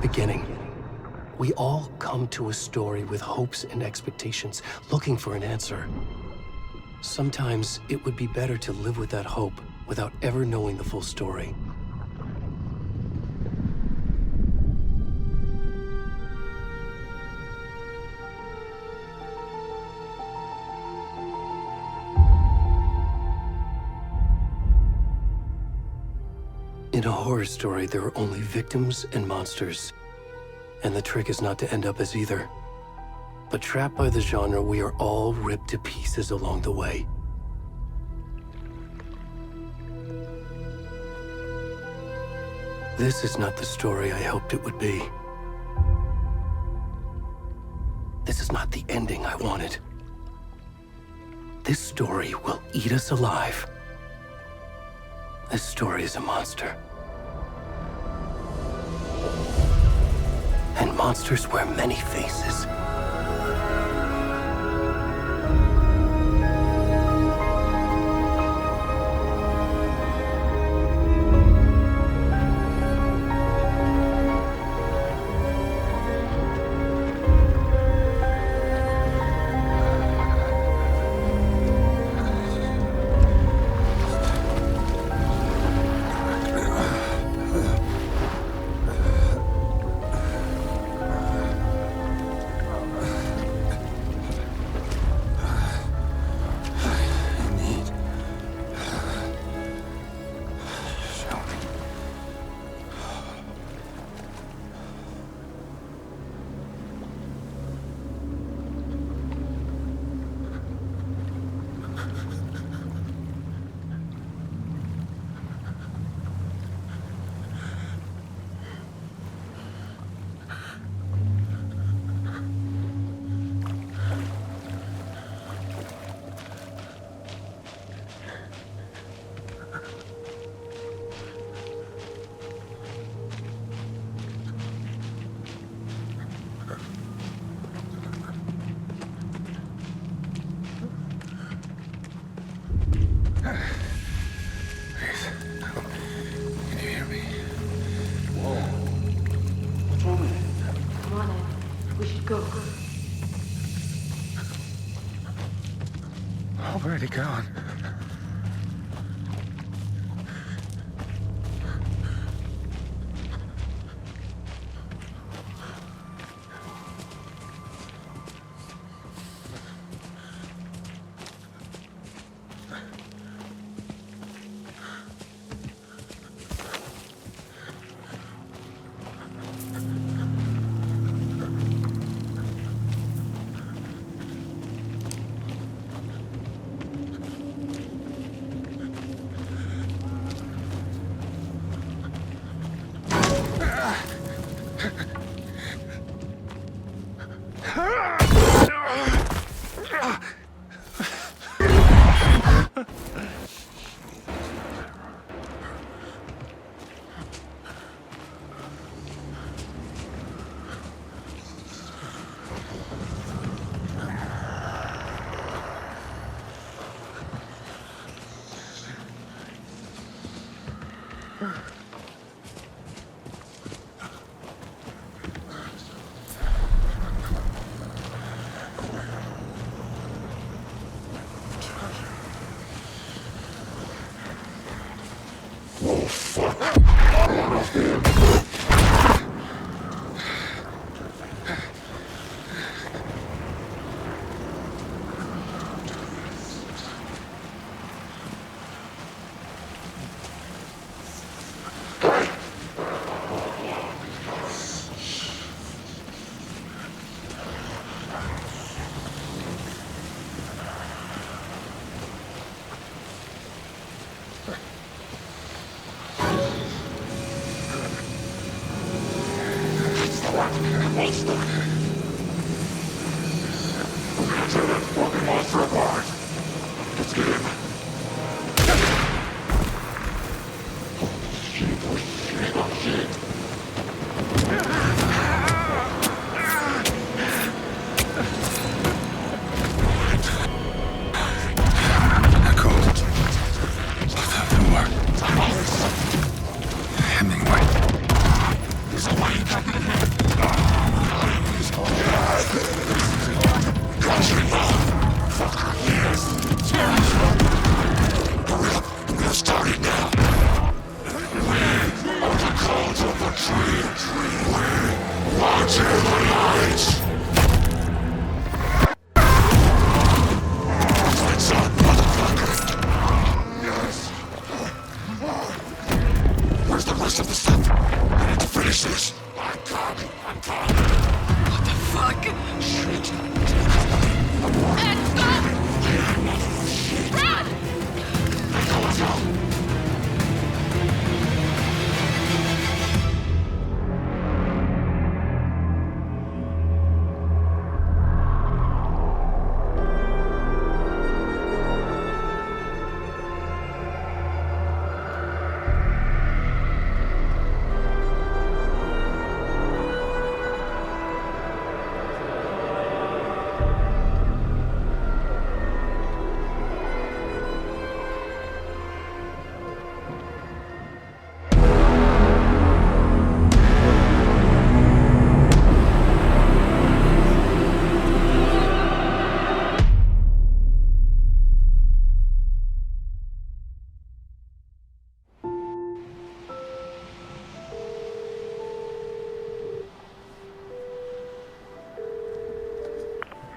beginning. We all come to a story with hopes and expectations, looking for an answer. Sometimes it would be better to live with that hope without ever knowing the full story. In a horror story, there are only victims and monsters. And the trick is not to end up as either. But trapped by the genre, we are all ripped to pieces along the way. This is not the story I hoped it would be. This is not the ending I wanted. This story will eat us alive. This story is a monster. And monsters wear many faces. Where'd he gone? Hemingway. business. What the fuck? Shit. Ed, stop! Run! I told you.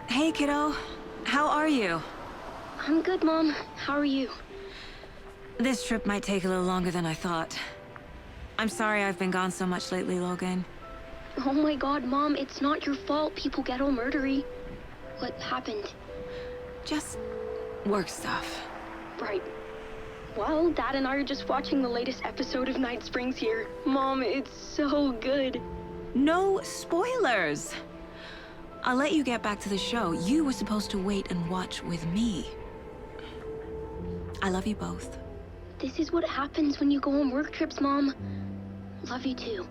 Hey, kiddo. How are you? I'm good, Mom. How are you? This trip might take a little longer than I thought. I'm sorry I've been gone so much lately, Logan. Oh my god, Mom, it's not your fault people get all murdery. What happened? Just work stuff. Right. Well, Dad and I are just watching the latest episode of Night Springs here. Mom, it's so good. No spoilers! I'll let you get back to the show. You were supposed to wait and watch with me. I love you both. This is what happens when you go on work trips, Mom. Love you too.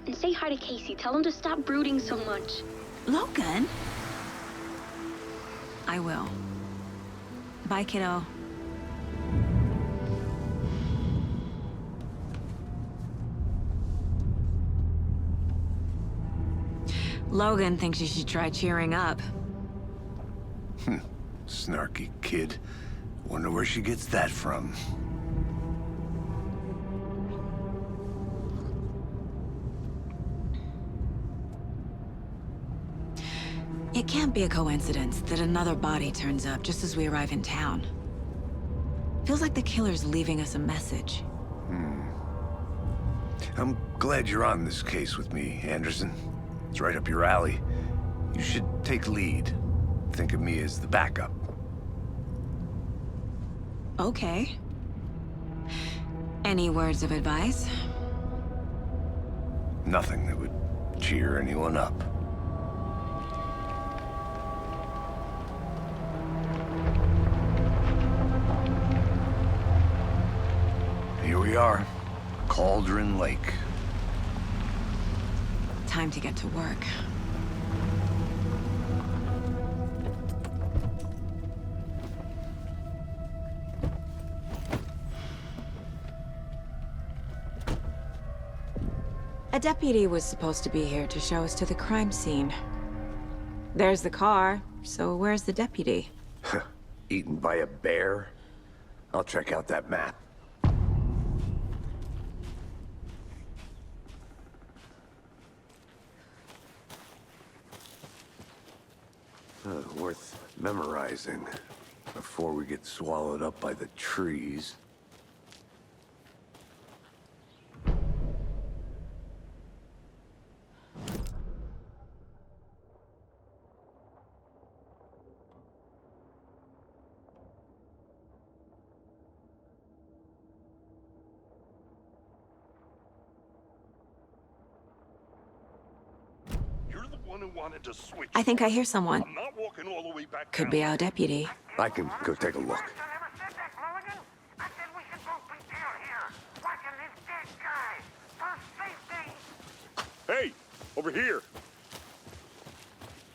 And say hi to Casey. Tell him to stop brooding so much. Logan? I will. Bye, kiddo. Logan thinks you should try cheering up. Snarky kid. Wonder where she gets that from. It can't be a coincidence that another body turns up just as we arrive in town. Feels like the killer's leaving us a message. I'm glad you're on this case with me, Anderson. It's right up your alley. You should take lead. Think of me as the backup. Okay. Any words of advice? Nothing that would cheer anyone up. Here we are. Cauldron Lake. Time to get to work. A deputy was supposed to be here to show us to the crime scene. There's the car, so where's the deputy? Eaten by a bear? I'll check out that map. Worth memorizing before we get swallowed up by the trees. Who wanted to switch. I think I hear someone. I'm not walking all the way back Could down. be our deputy. I can go take a look. Hey, over here.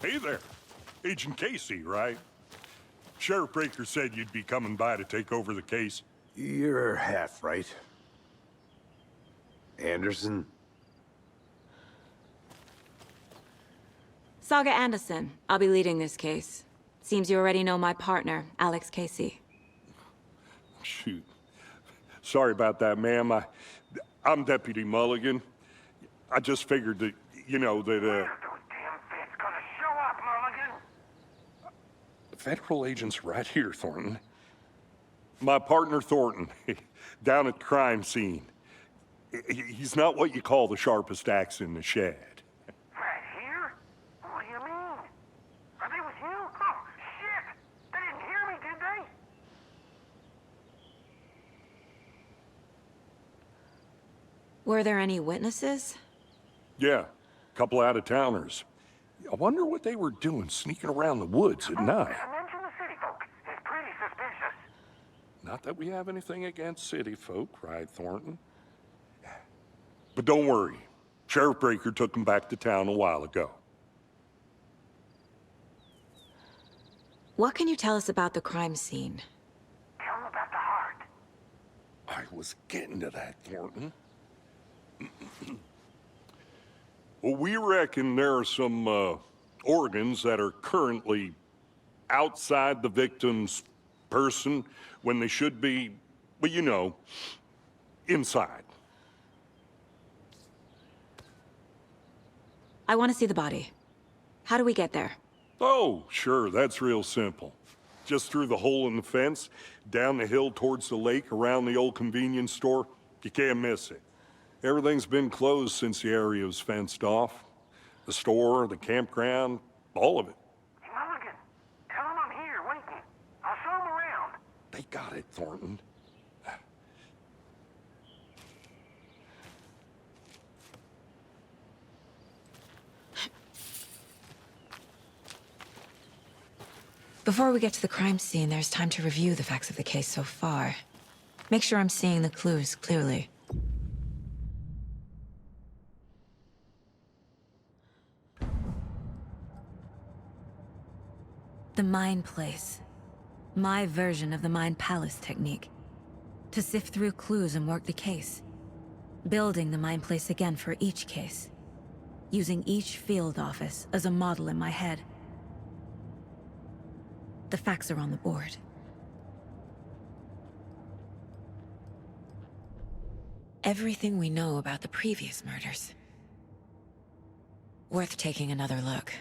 Hey there. Agent Casey, right? Sheriff Breaker said you'd be coming by to take over the case. You're half right. Anderson? Saga Anderson. I'll be leading this case. Seems you already know my partner, Alex Casey. Shoot. Sorry about that, ma'am. I'm Deputy Mulligan. I just figured that, you know, that, Federal agent's right here, Thornton. My partner, Thornton, down at the crime scene. He's not what you call the sharpest axe in the shed. Right here? What do you mean? Are they with you? Oh, shit! They didn't hear me, did they? Were there any witnesses? Yeah, a couple out-of-towners. I wonder what they were doing sneaking around the woods at night. Mention the city folk. It's pretty suspicious. Not that we have anything against city folk, cried Thornton. But don't worry. Sheriff Breaker took them back to town a while ago. What can you tell us about the crime scene? Tell them about the heart. I was getting to that, Thornton. Well, we reckon there are some organs that are currently outside the victim's person when they should be, well, you know, inside. I want to see the body. How do we get there? Oh, sure, that's real simple. Just through the hole in the fence, down the hill towards the lake, around the old convenience store. You can't miss it. Everything's been closed since the area was fenced off. The store, the campground, all of it. Hey, Mulligan, tell them I'm here, waiting. I'll show them around. They got it, Thornton. Before we get to the crime scene, there's time to review the facts of the case so far. Make sure I'm seeing the clues clearly. The Mind Place. My version of the Mind Palace technique. To sift through clues and work the case. Building the Mind Place again for each case. Using each field office as a model in my head. The facts are on the board. Everything we know about the previous murders. Worth taking another look.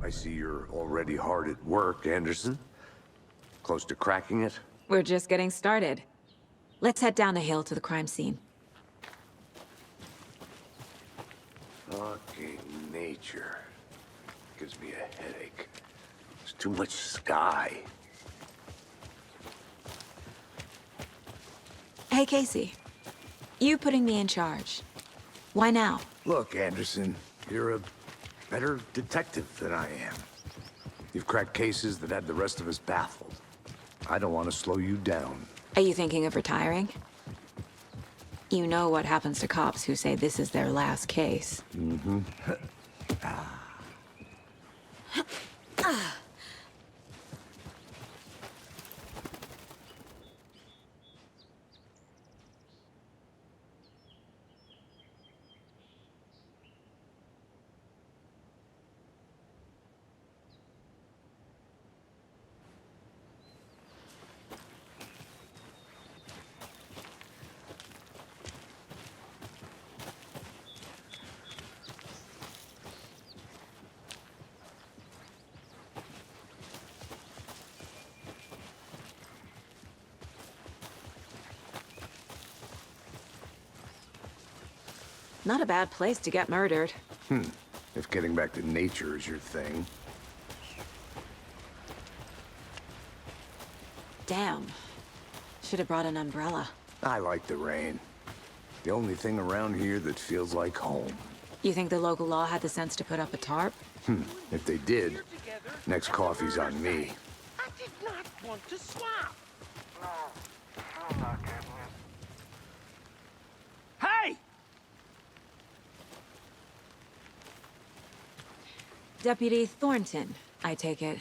I see you're already hard at work, Anderson. Close to cracking it? We're just getting started. Let's head down the hill to the crime scene. Fucking nature. Gives me a headache. There's too much sky. Hey, Casey. You putting me in charge. Why now? Look, Anderson, you're a better detective than I am. You've cracked cases that had the rest of us baffled. I don't want to slow you down. Are you thinking of retiring? You know what happens to cops who say this is their last case. Mm-hmm. Not a bad place to get murdered. If getting back to nature is your thing. Damn. Should have brought an umbrella. I like the rain. The only thing around here that feels like home. You think the local law had the sense to put up a tarp? If they did, next coffee's on me. I did not want to swap. No, sure not, Captain. Hey! Deputy Thornton, I take it.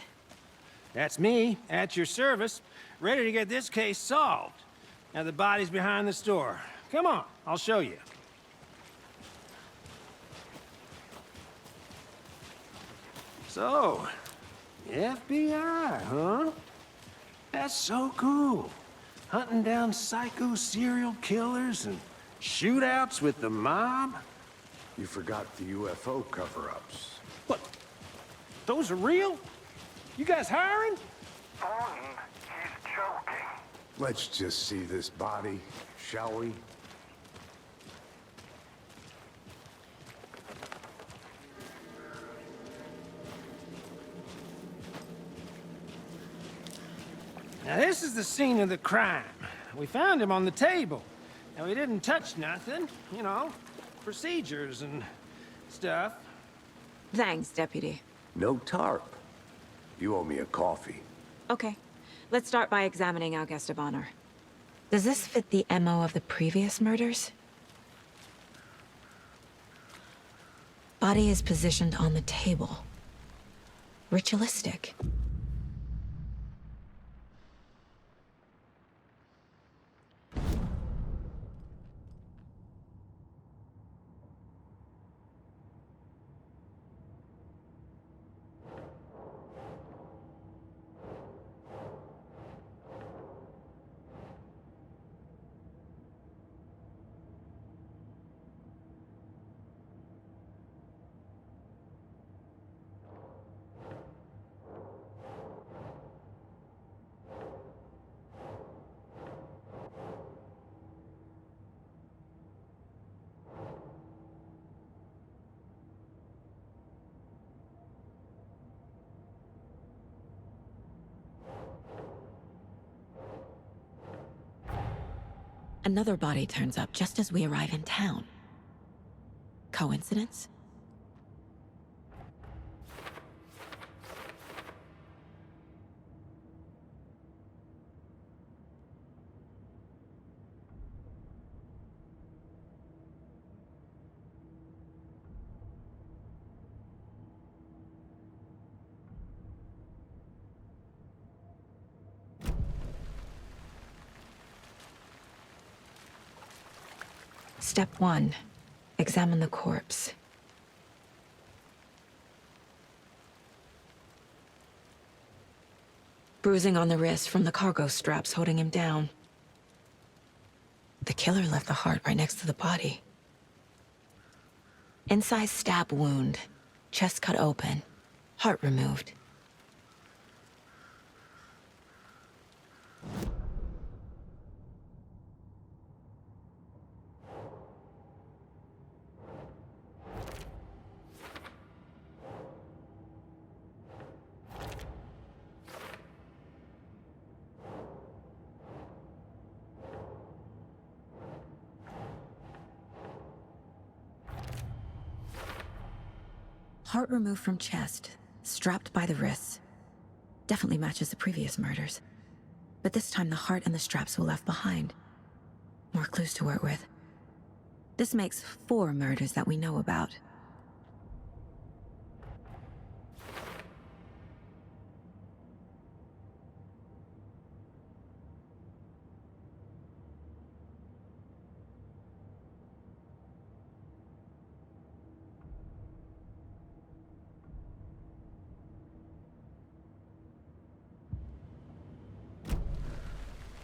That's me, at your service, ready to get this case solved. Now the body's behind the store. Come on, I'll show you. So, FBI, huh? That's so cool. Hunting down psycho serial killers and shootouts with the mob. You forgot the UFO cover-ups. What? Those are real? You guys hiring? Thornton, he's joking. Let's just see this body, shall we? Now this is the scene of the crime. We found him on the table. And we didn't touch nothing, you know, procedures and stuff. Thanks, Deputy. No tarp. You owe me a coffee. Okay. Let's start by examining our guest of honor. Does this fit the MO of the previous murders? Body is positioned on the table. Ritualistic. Another body turns up just as we arrive in town. Coincidence? Step 1. Examine the corpse. Bruising on the wrist from the cargo straps holding him down. The killer left the heart right next to the body. Incised stab wound. Chest cut open. Heart removed. Heart removed from chest, strapped by the wrists. Definitely matches the previous murders. But this time the heart and the straps were left behind. More clues to work with. This makes 4 murders that we know about.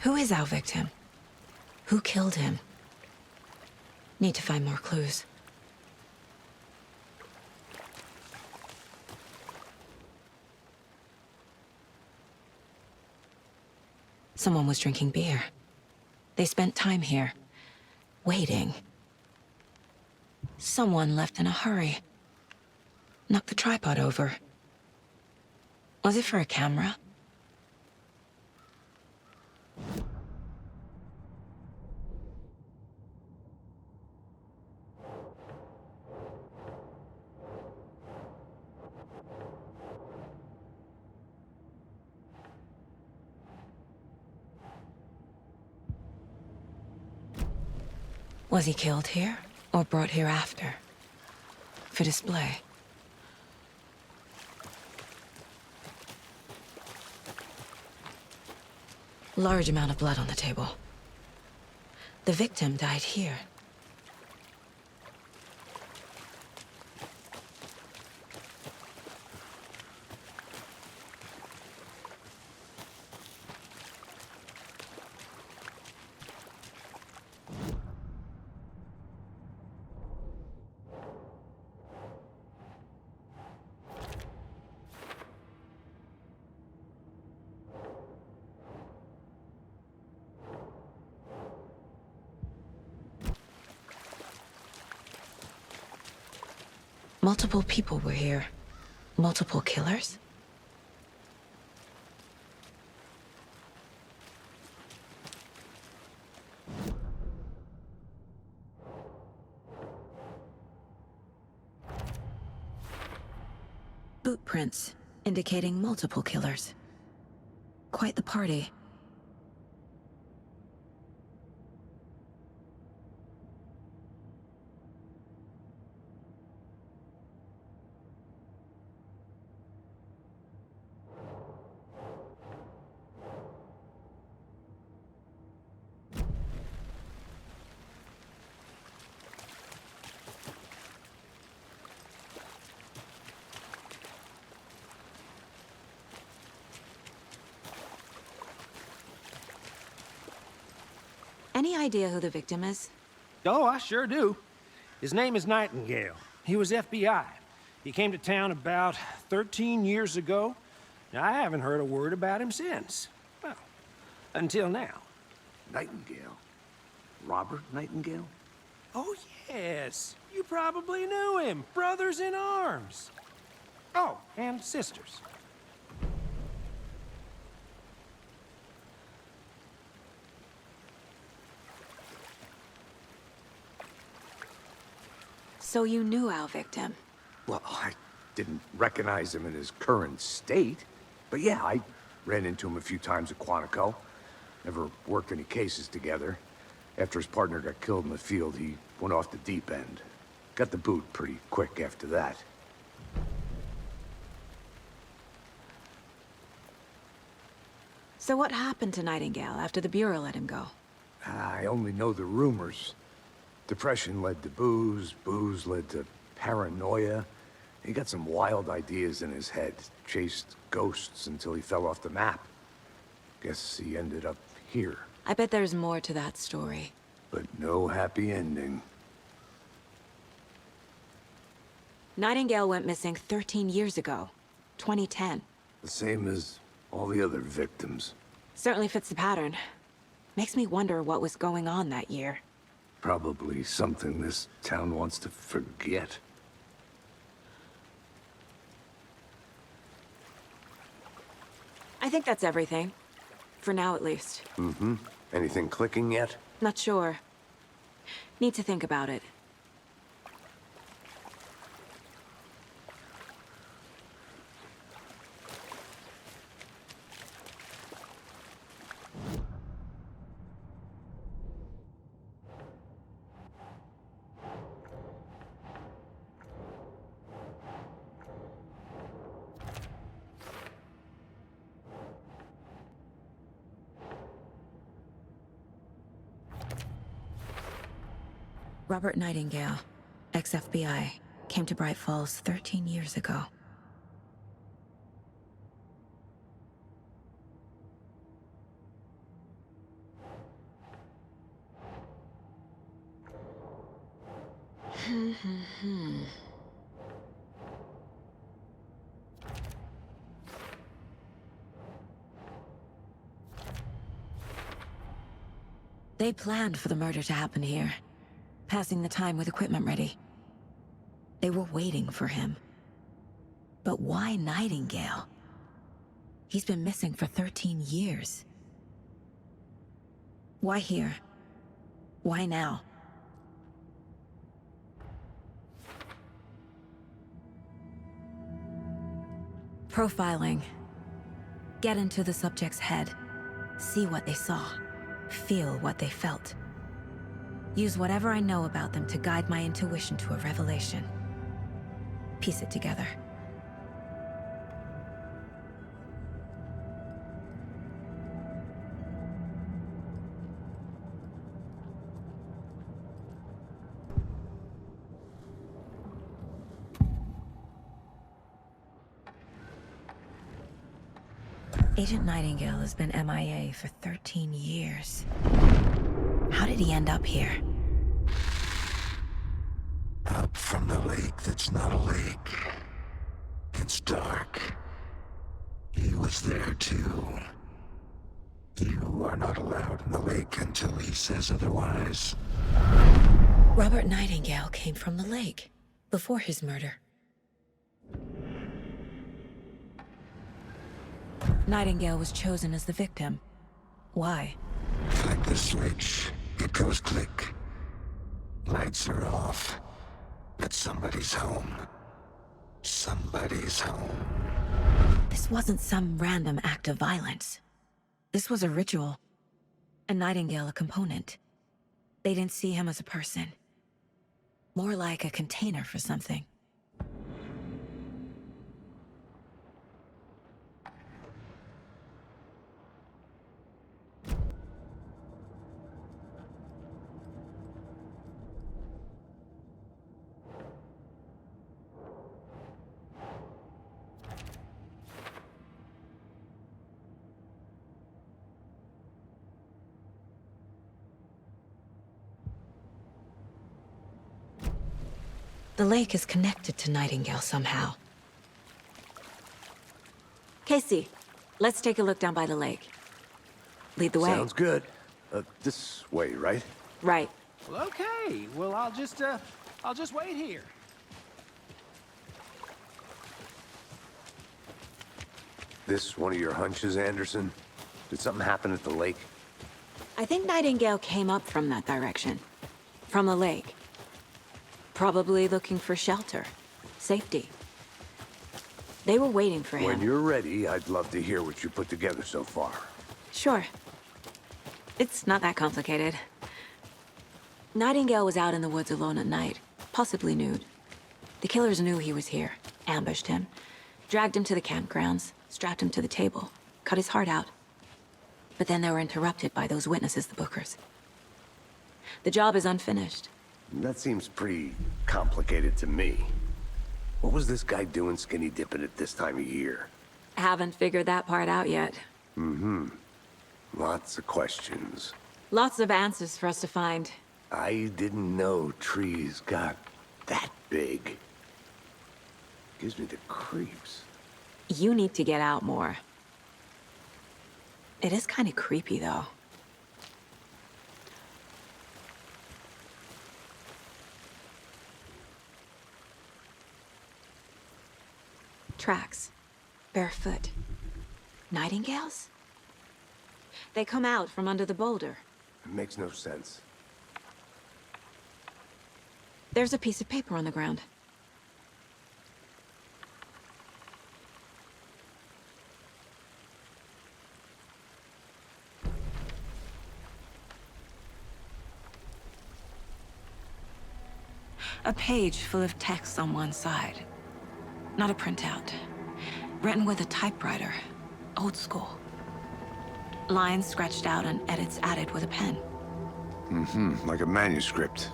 Who is our victim? Who killed him? Need to find more clues. Someone was drinking beer. They spent time here, waiting. Someone left in a hurry. Knocked the tripod over. Was it for a camera? Was he killed here, or brought here after? For display? Large amount of blood on the table. The victim died here. Multiple people were here. Multiple killers? Boot prints, indicating multiple killers. Quite the party. Any idea who the victim is? Oh, I sure do. His name is Nightingale. He was FBI. He came to town about 13 years ago. I haven't heard a word about him since. Well, until now. Nightingale? Robert Nightingale? Oh, yes. You probably knew him. Brothers in arms. Oh, and sisters. So you knew our victim? Well, I didn't recognize him in his current state. But yeah, I ran into him a few times at Quantico. Never worked any cases together. After his partner got killed in the field, he went off the deep end. Got the boot pretty quick after that. So what happened to Nightingale after the Bureau let him go? I only know the rumors. Depression led to booze, booze led to paranoia. He got some wild ideas in his head, chased ghosts until he fell off the map. Guess he ended up here, I bet there's more to that story. but no happy ending. Nightingale went missing 13 years ago. 2010. The same as all the other victims. Certainly fits the pattern. Makes me wonder what was going on that year. Probably something this town wants to forget. I think that's everything. For now, at least. Anything clicking yet? Not sure. Need to think about it. Robert Nightingale, ex-FBI, came to Bright Falls 13 years ago. They planned for the murder to happen here, passing the time with equipment ready. They were waiting for him. But why Nightingale? He's been missing for 13 years. Why here? Why now? Profiling. Get into the subject's head. See what they saw. Feel what they felt. Use whatever I know about them to guide my intuition to a revelation. Piece it together. Agent Nightingale has been MIA for 13 years. How did he end up here? Up from the lake that's not a lake. It's dark. He was there too. You are not allowed in the lake until he says otherwise. Robert Nightingale came from the lake, before his murder. Nightingale was chosen as the victim. Why? Flick the switch. It goes click. Lights are off. But somebody's home. Somebody's home. This wasn't some random act of violence. This was a ritual. And Nightingale a component. They didn't see him as a person. More like a container for something. The lake is connected to Nightingale somehow. Casey, let's take a look down by the lake. Lead the way. Sounds good. This way, right? Right. Well, okay. Well, I'll just wait here. This one of your hunches, Anderson? Did something happen at the lake? I think Nightingale came up from that direction. From the lake. Probably looking for shelter. Safety. They were waiting for him. When you're ready, I'd love to hear what you put together so far. Sure. It's not that complicated. Nightingale was out in the woods alone at night, possibly nude. The killers knew he was here, ambushed him, dragged him to the campgrounds, strapped him to the table, cut his heart out. But then they were interrupted by those witnesses, the Bookers. The job is unfinished. That seems pretty complicated to me. What was this guy doing skinny dipping at this time of year? Haven't figured that part out yet. Lots of questions. Lots of answers for us to find. I didn't know trees got that big. Gives me the creeps. You need to get out more. It is kind of creepy, though. Tracks. Barefoot. Nightingales? They come out from under the boulder. It makes no sense. There's a piece of paper on the ground. A page full of text on one side. Not a printout. Written with a typewriter. Old school. Lines scratched out and edits added with a pen. Like a manuscript.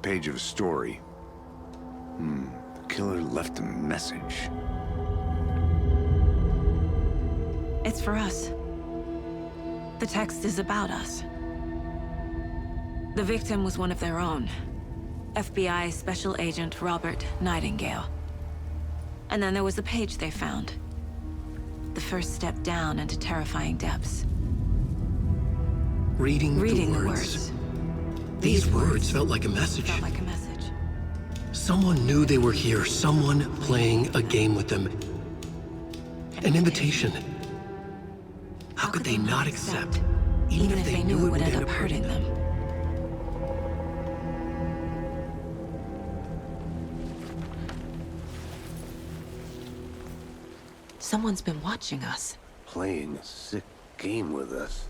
Page of a story. The killer left a message. It's for us. The text is about us. The victim was one of their own. FBI Special Agent Robert Nightingale. And then there was the page they found. The first step down into terrifying depths. Reading Reading the the words. words. These words felt like a message. Felt like a message. Someone knew they were here, someone playing a game with them. An invitation. How could they not accept, even if they knew it would end up hurting them? Someone's been watching us. Playing a sick game with us.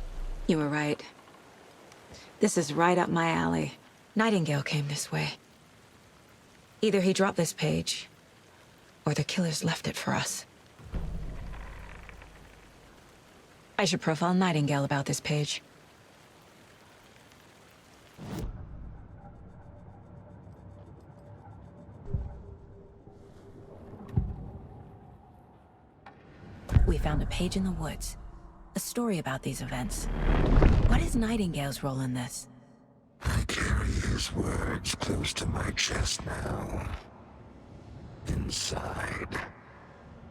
You were right. This is right up my alley. Nightingale came this way. Either he dropped this page, or the killers left it for us. I should profile Nightingale about this page. We found a page in the woods. A story about these events. What is Nightingale's role in this? I carry his words close to my chest now. Inside,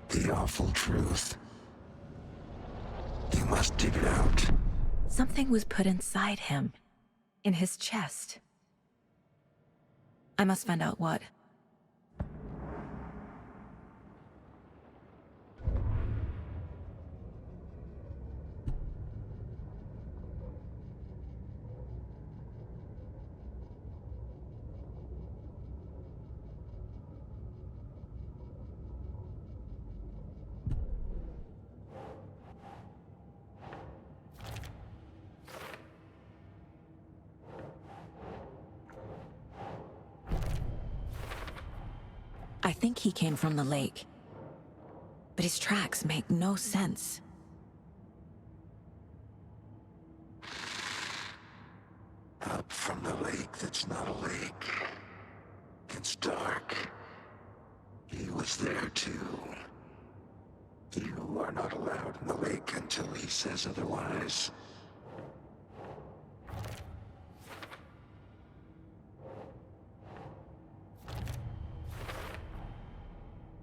the awful truth. You must dig it out. Something was put inside him. In his chest. I must find out what. I think he came from the lake. But his tracks make no sense. Up from the lake that's not a lake. It's dark. He was there too. You are not allowed in the lake until he says otherwise.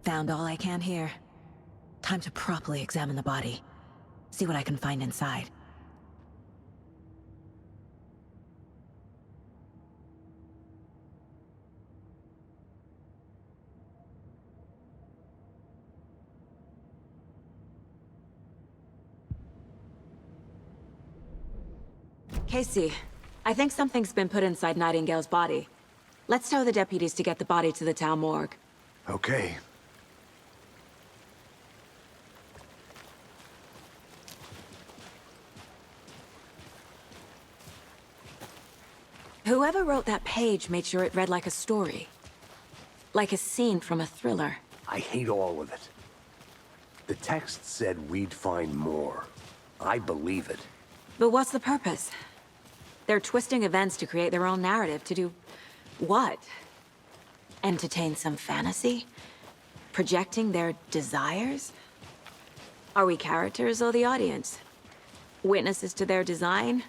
Found all I can here. Time to properly examine the body. See what I can find inside. Casey, I think something's been put inside Nightingale's body. Let's tell the deputies to get the body to the town morgue. Okay. Whoever wrote that page made sure it read like a story. Like a scene from a thriller. I hate all of it. The text said we'd find more. I believe it. But what's the purpose? They're twisting events to create their own narrative to do... what? Entertain some fantasy? Projecting their desires? Are we characters or the audience? Witnesses to their design?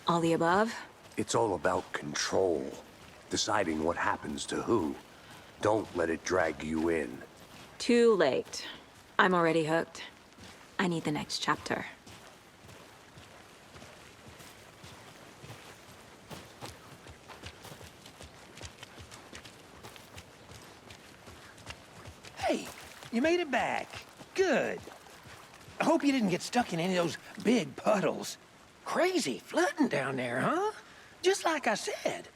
All the above? It's all about control. Deciding what happens to who. Don't let it drag you in. Too late. I'm already hooked. I need the next chapter. Hey, you made it back. Good. I hope you didn't get stuck in any of those big puddles. Crazy flooding down there, huh? Just like I said.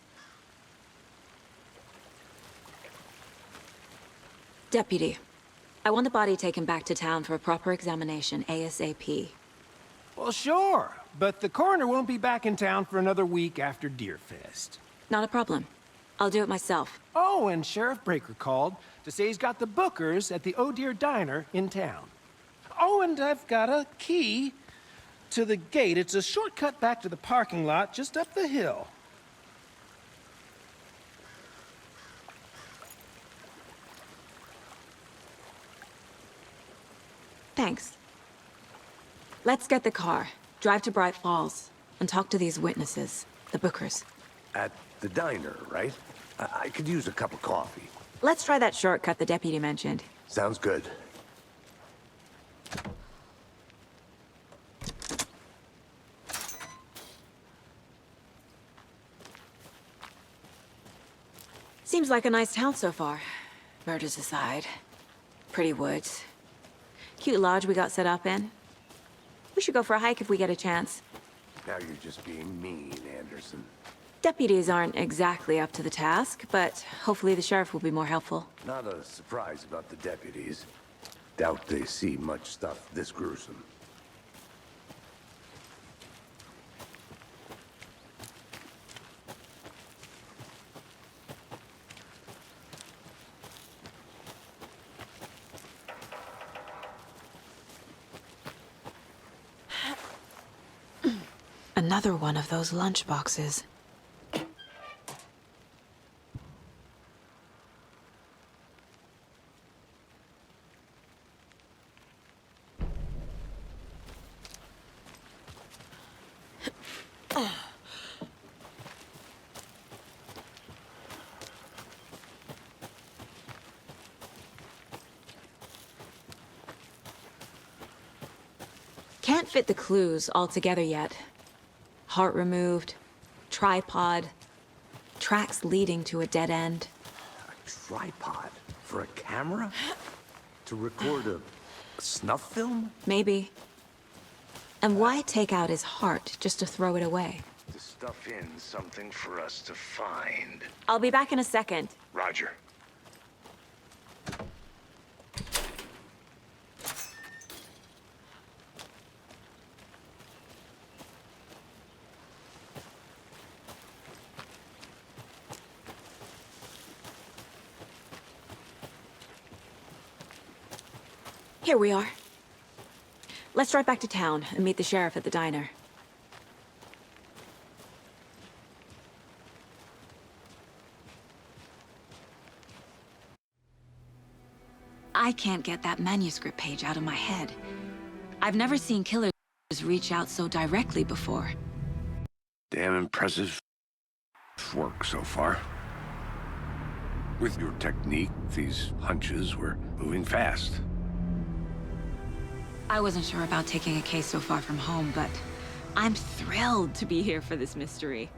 Deputy, I want the body taken back to town for a proper examination ASAP. Well, sure, but the coroner won't be back in town for another week after Deerfest. Not a problem. I'll do it myself. Oh, and Sheriff Breaker called to say he's got the Bookers at the Oh Deer Diner in town. Oh, and I've got a key to the gate. It's a shortcut back to the parking lot just up the hill. Thanks. Let's get the car, drive to Bright Falls, and talk to these witnesses, the Bookers. At the diner, right? I could use a cup of coffee. Let's try that shortcut the deputy mentioned. Sounds good. Seems Seems like a nice town so far. Murders aside. Pretty woods. Cute lodge we got set up in. We should go for a hike if we get a chance. Now you're just being mean, Anderson. Deputies aren't exactly up to the task, but hopefully the sheriff will be more helpful. Not a surprise about the deputies. Doubt they see much stuff this gruesome. Another one of those lunch boxes. Can't fit the clues all together yet. Heart removed, tripod, tracks leading to a dead end. A tripod? For a camera? To record a snuff film? Maybe. And why take out his heart just to throw it away? To stuff in something for us to find. I'll be back in a second. Roger. Here we are. Let's drive back to town and meet the sheriff at the diner. I can't get that manuscript page out of my head. I've never seen killers reach out so directly before. Damn impressive work so far. With your technique, these hunches were moving fast. I wasn't sure about taking a case so far from home, but I'm thrilled to be here for this mystery.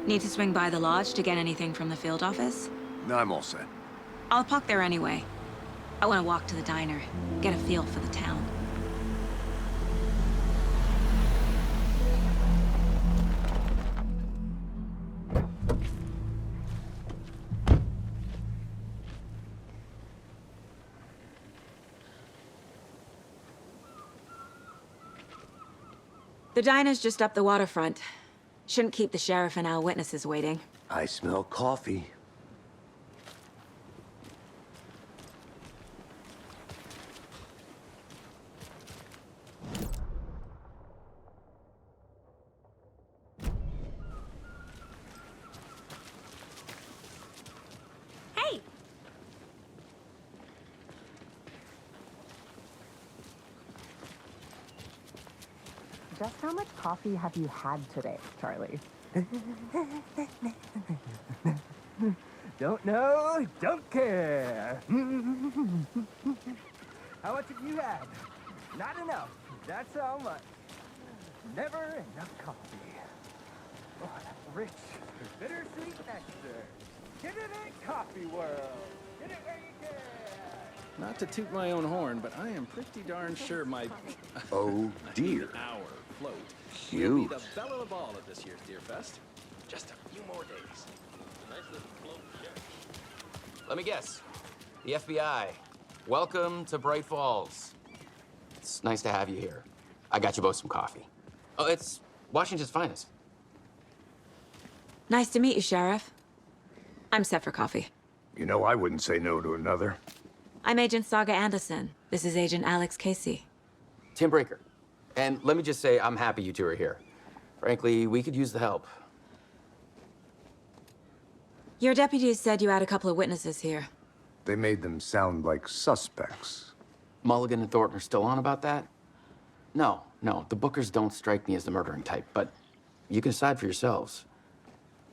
Need to swing by the lodge to get anything from the field office? No, I'm all set. I'll park there anyway. I want to walk to the diner, get a feel for the town. The diner's just up the waterfront. Shouldn't keep the sheriff and our witnesses waiting. I smell coffee. Hey! Just how much coffee have you had today, Charlie? Don't know, don't care. How much have you had? Not enough. That's how much. Never enough coffee. Oh, rich, bittersweet nectar. Get it in Coffee World. Get it where you can. Not to toot my own horn, but I am pretty darn sure my Oh dear. our float will Cute. be the belle of the ball at this year's Deer Fest. Just a few more days. Nice little float, sure. Let me guess. The FBI. Welcome to Bright Falls. It's nice to have you here. I got you both some coffee. Oh, it's Washington's finest. Nice to meet you, Sheriff. I'm set for coffee. You know, I wouldn't say no to another. I'm Agent Saga Anderson. This is Agent Alex Casey. Tim Breaker. And let me just say, I'm happy you two are here. Frankly, we could use the help. Your deputies said you had a couple of witnesses here. They made them sound like suspects. Mulligan and Thornton are still on about that? No, the Bookers don't strike me as the murdering type, but you can decide for yourselves.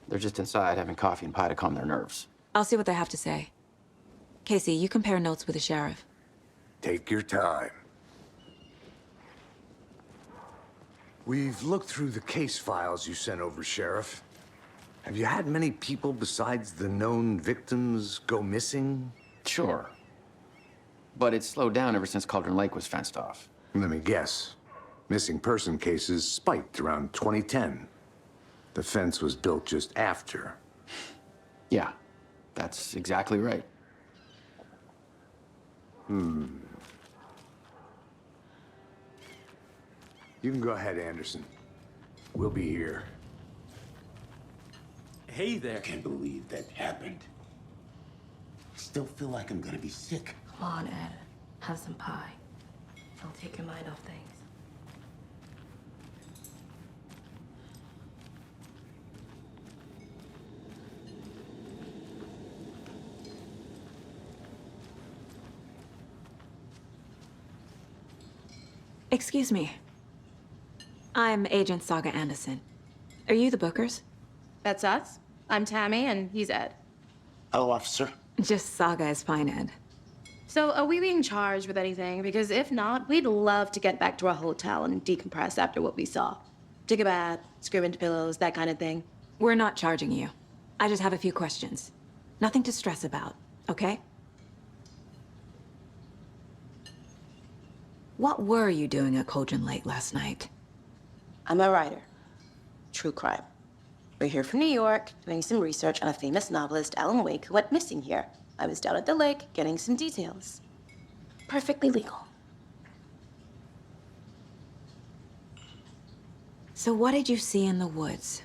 They're just inside having coffee and pie to calm their nerves. I'll see what they have to say. Casey, you compare notes with the sheriff. Take your time. We've looked through the case files you sent over, Sheriff. Have you had many people besides the known victims go missing? Sure. But it's slowed down ever since Cauldron Lake was fenced off. Let me guess. Missing person cases spiked around 2010. The fence was built just after. Yeah, that's exactly right. You can go ahead, Anderson. We'll be here. Hey there. Can't believe that happened. Still feel like I'm gonna be sick. Come on, Ed. Have some pie. It'll take your mind off things. Excuse me. I'm Agent Saga Anderson. Are you the Bookers? That's us. I'm Tammy, and he's Ed. Hello, officer. Just Saga is fine, Ed. So, are we being charged with anything? Because if not, we'd love to get back to our hotel and decompress after what we saw. Take a bath, scream into pillows, that kind of thing. We're not charging you. I just have a few questions. Nothing to stress about, okay? What were you doing at Cauldron Lake last night? I'm a writer. True crime. We're here from New York, doing some research on a famous novelist, Alan Wake, who went missing here. I was down at the lake, getting some details. Perfectly legal. So what did you see in the woods?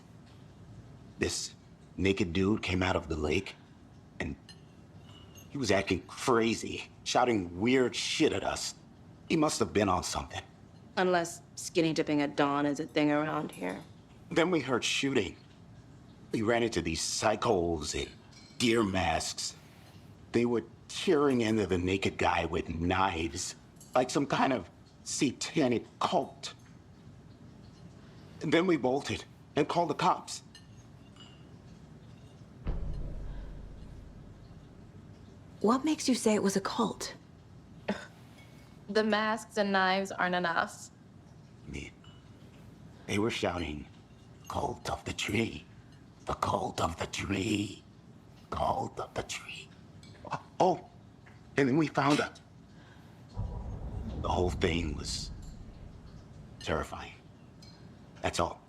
This naked dude came out of the lake, and he was acting crazy, shouting weird shit at us. He must have been on something. Unless skinny dipping at dawn is a thing around here. Then we heard shooting. We ran into these psychos in deer masks. They were tearing into the naked guy with knives, like some kind of satanic cult. And then we bolted and called the cops. What makes you say it was a cult? The masks and knives aren't enough. They were shouting, "Cult of the tree, the cult of the tree, cult of the tree." Oh, and then we found out. The whole thing was terrifying. That's all.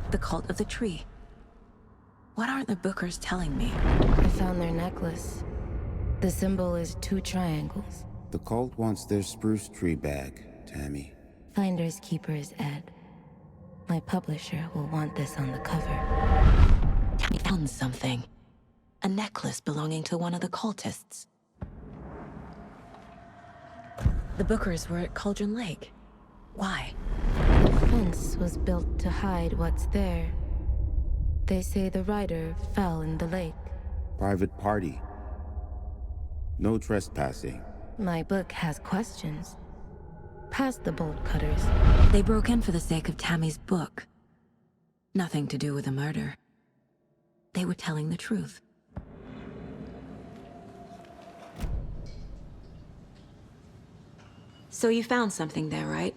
The cult of the tree. What aren't the Bookers telling me? I found their necklace. The symbol is 2 triangles. The cult wants their spruce tree back, Tammy. Finders keepers, Ed. My publisher will want this on the cover. Tammy found something. A necklace belonging to one of the cultists. The Bookers were at Cauldron Lake. Why? The fence was built to hide what's there. They say the writer fell in the lake. Private party. No trespassing. My book has questions. Past the bolt cutters. They broke in for the sake of Tammy's book. Nothing to do with the murder. They were telling the truth. So you found something there, right?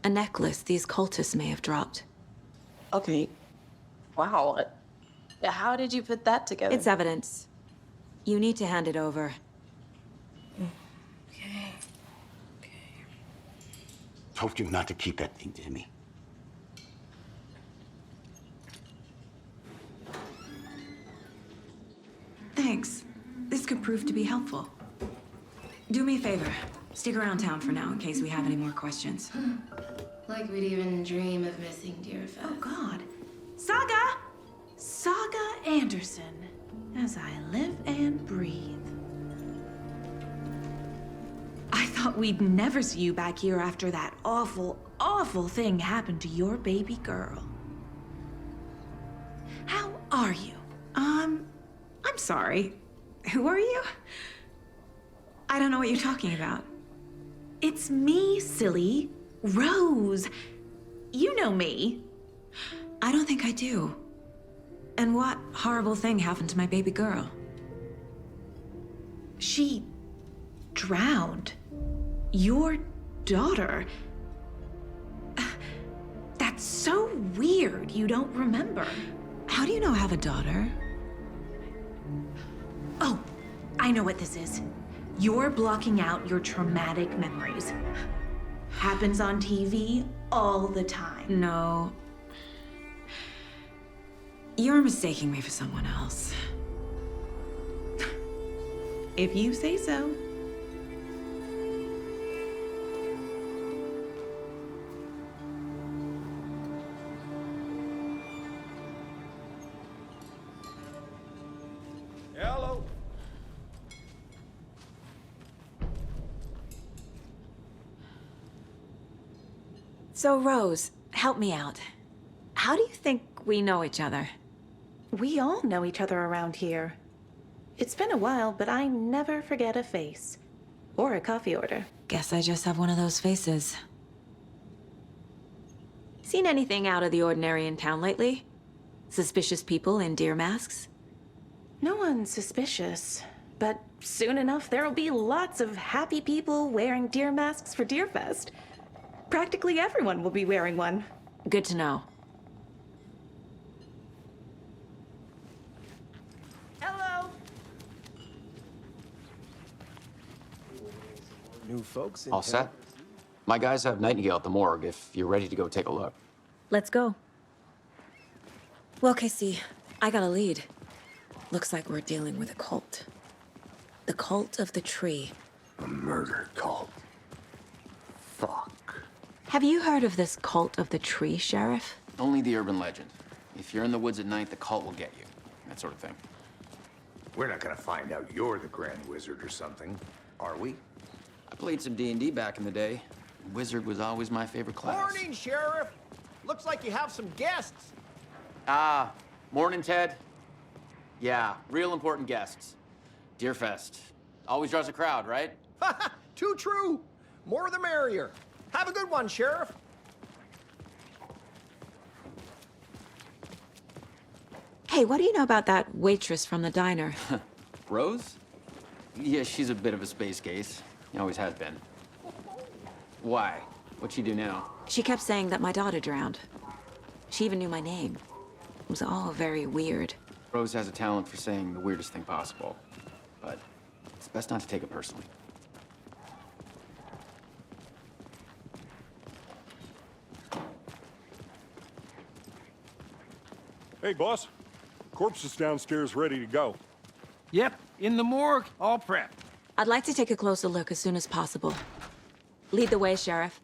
A necklace these cultists may have dropped. Okay. Wow. How did you put that together? It's evidence. You need to hand it over. Okay. Told you not to keep that thing to me. Thanks. This could prove to be helpful. Do me a favor. Stick around town for now in case we have any more questions. Like we'd even dream of missing Deerfest. Oh, God. Saga! Saga Anderson. As I live and breathe. I thought we'd never see you back here after that awful, awful thing happened to your baby girl. How are you? I'm sorry. Who are you? I don't know what you're talking about. It's me, silly. Rose. You know me. I don't think I do. And what horrible thing happened to my baby girl? She drowned. Your daughter. That's so weird you don't remember. How do you know I have a daughter? Oh, I know what this is. You're blocking out your traumatic memories. Happens on TV all the time. No. You're mistaking me for someone else. If you say so. Hello. So, Rose, help me out. How do you think we know each other? We all know each other around here. It's been a while, but I never forget a face. Or a coffee order. Guess I just have one of those faces. Seen anything out of the ordinary in town lately? Suspicious people in deer masks? No one's suspicious. But soon enough, there'll be lots of happy people wearing deer masks for Deerfest. Practically everyone will be wearing one. Good to know. Hello. New folks in All set? My guys have Nightingale at the morgue if you're ready to go take a look. Let's go. Well, Casey, I got a lead. Looks like we're dealing with a cult. The cult of the tree. A murder cult. Fuck. Have you heard of this cult of the tree, Sheriff? Only the urban legend. If you're in the woods at night, the cult will get you. That sort of thing. We're not gonna find out you're the Grand Wizard or something, are we? I played some D&D back in the day. Wizard was always my favorite class. Morning, Sheriff. Looks like you have some guests. Morning, Ted. Yeah, real important guests. Deerfest. Always draws a crowd, right? Too true. More the merrier. Have a good one, Sheriff. Hey, what do you know about that waitress from the diner? Rose? Yeah, she's a bit of a space case. Always has been. Why? What'd she do now? She kept saying that my daughter drowned. She even knew my name. It was all very weird. Rose has a talent for saying the weirdest thing possible. But it's best not to take it personally. Hey, boss. Corpse is downstairs ready to go. Yep, in the morgue, all prepped. I'd like to take a closer look as soon as possible. Lead the way, Sheriff.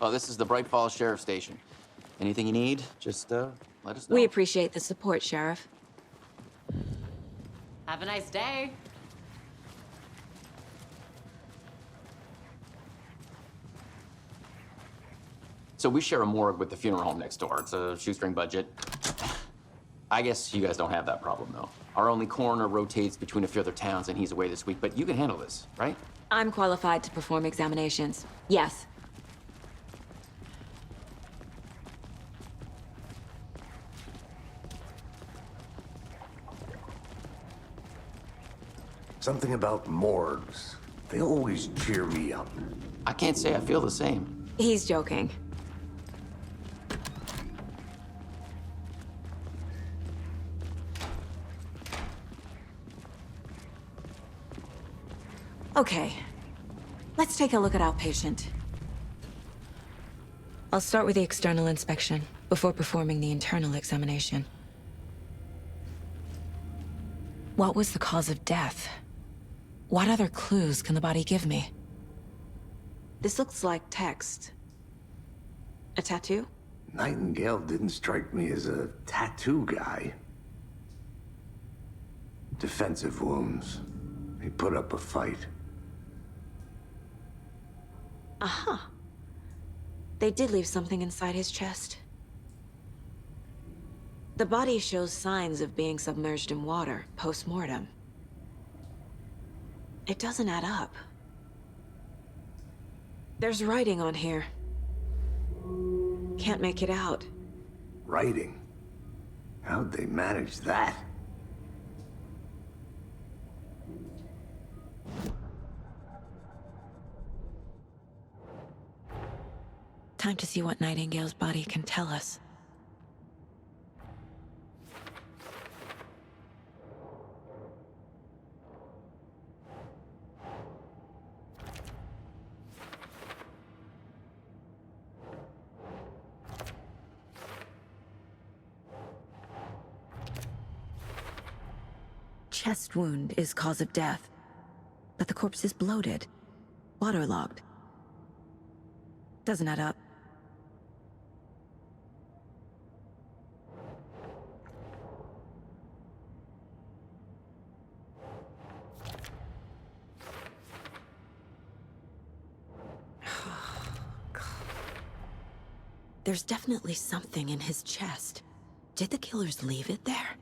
Oh, this is the Bright Falls Sheriff Station. Anything you need, just let us know. We appreciate the support, Sheriff. Have a nice day. So we share a morgue with the funeral home next door. It's a shoestring budget. I guess you guys don't have that problem, though. Our only coroner rotates between a few other towns, and he's away this week, but you can handle this, right? I'm qualified to perform examinations. Yes. Something about morgues. They always cheer me up. I can't say I feel the same. He's joking. Okay, let's take a look at our patient. I'll start with the external inspection before performing the internal examination. What was the cause of death? What other clues can the body give me? This looks like text. A tattoo? Nightingale didn't strike me as a tattoo guy. Defensive wounds. He put up a fight. Uh-huh. They did leave something inside his chest. The body shows signs of being submerged in water post-mortem. It doesn't add up. There's writing on here. Can't make it out. Writing? How'd they manage that? Time to see what Nightingale's body can tell us. Chest wound is cause of death, but the corpse is bloated, waterlogged. Doesn't add up. There's definitely something in his chest. Did the killers leave it there?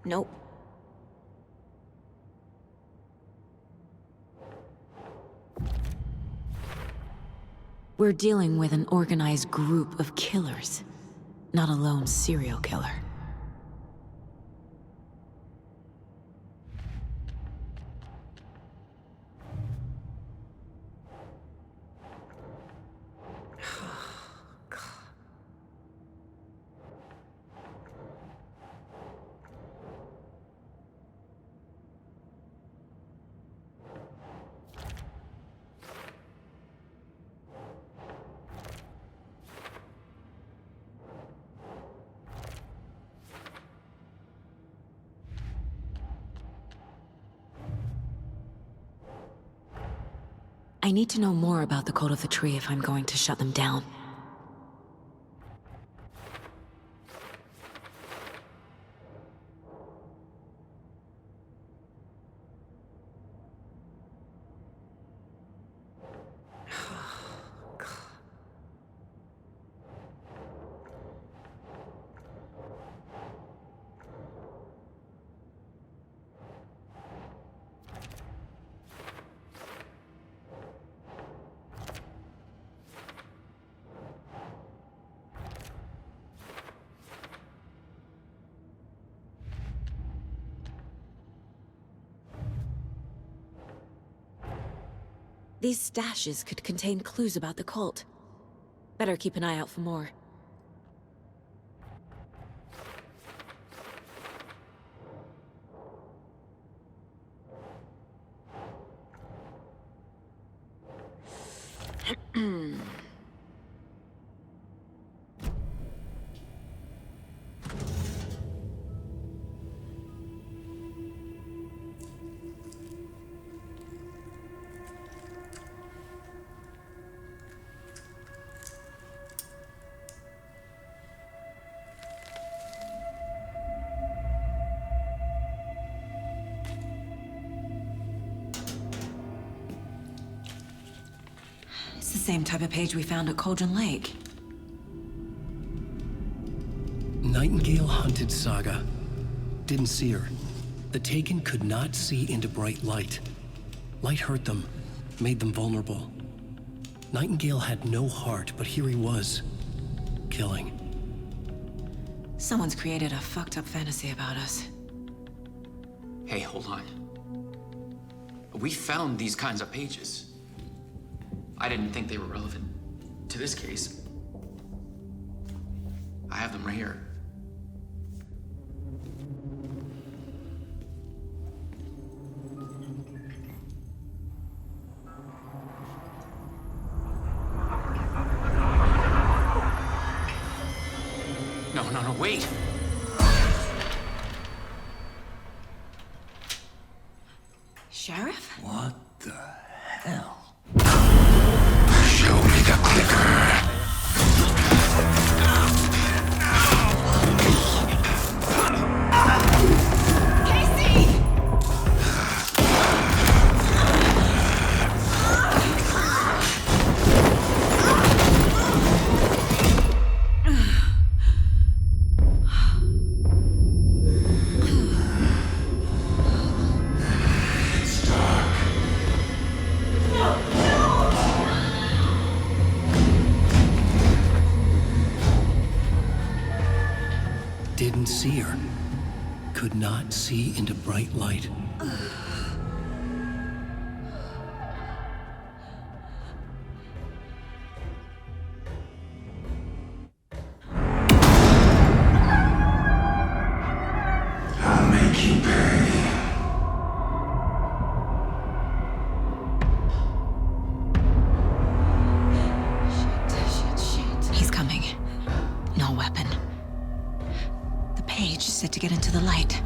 Nope. We're dealing with an organized group of killers, not a lone serial killer. I need to know more about the Cult of the Tree if I'm going to shut them down. These stashes could contain clues about the cult. Better keep an eye out for more. It's the same type of page we found at Cauldron Lake. Nightingale hunted Saga. Didn't see her. The Taken could not see into bright light. Light hurt them, made them vulnerable. Nightingale had no heart, but here he was, killing. Someone's created a fucked up fantasy about us. Hey, hold on. We found these kinds of pages. I didn't think they were relevant to this case. I have them right here. No, wait! Sheriff? What the hell? Show me the clicker. Casey! couldn't see her. Could not see into bright light. I'll make you pay. He's coming. No weapon. The page said to get into the light.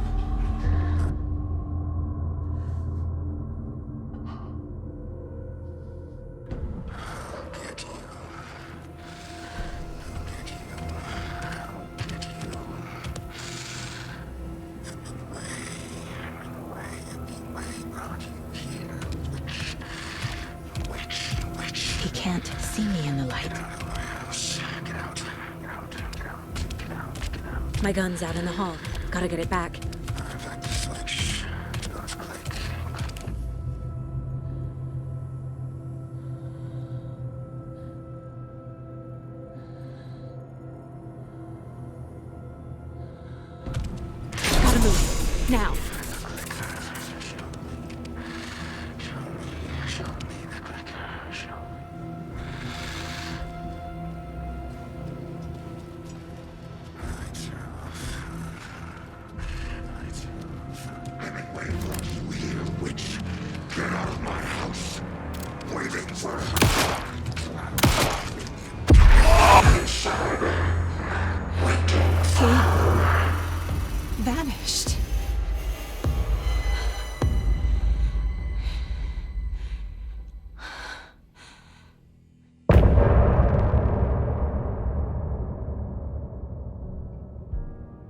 He can't see me in the light. My gun's out in the hall. Gotta get it back. Gotta move. Now. Get out of my house! Waiting for her!